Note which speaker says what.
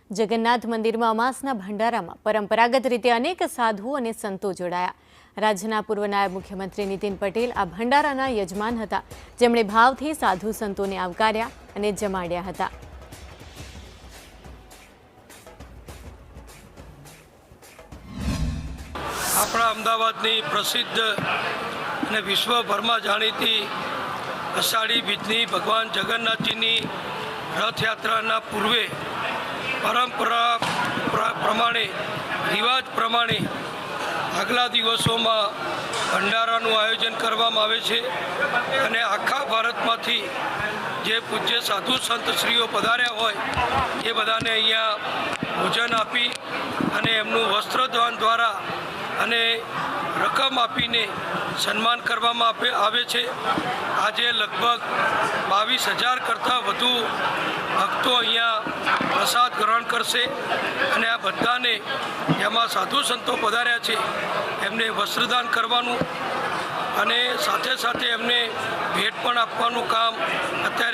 Speaker 1: જગન્નાથ મંદિરમાં અમાસના ભંડારામાં પરંપરાગત રીતે અનેક સાધુઓ અને સંતો જોડાયા। રાજ્યના પૂર્વ નાયબ મુખ્યમંત્રી નીતિન પટેલ આ ભંડારાના યજમાન હતા, જેમણે ભાવથી સાધુ સંતોને આવકાર્યા અને જમાડ્યા હતા।
Speaker 2: આપણા અમદાવાદની પ્રસિદ્ધ અને વિશ્વભરમાં જાણીતી અષાઢી બીજની ભગવાન જગન્નાથજીની રથયાત્રાના પૂર્વે પરંપરા પ્રમાણે રિવાજ પ્રમાણે આગલા દિવસોમાં ભંડારાનું આયોજન કરવામાં આવે છે અને આખા ભારતમાંથી જે પૂજ્ય સાધુ સંત શ્રીઓ પધાર્યા હોય એ બધાને અહીંયા ભોજન આપી અને એમનું વસ્ત્રદાન દ્વારા અને રકમ આપીને સન્માન કરવામાં આવે છે। આજે લગભગ 22,000 કરતાં વધુ ભક્તો અહીંયા પ્રસાદ ગ્રહણ કરશે અને આ બધાને જેમાં સાધુ સંતો પધાર્યા છે એમને વસ્ત્રદાન કરવાનું અને સાથે સાથે એમને ભેટ પણ આપવાનું કામ અત્યારે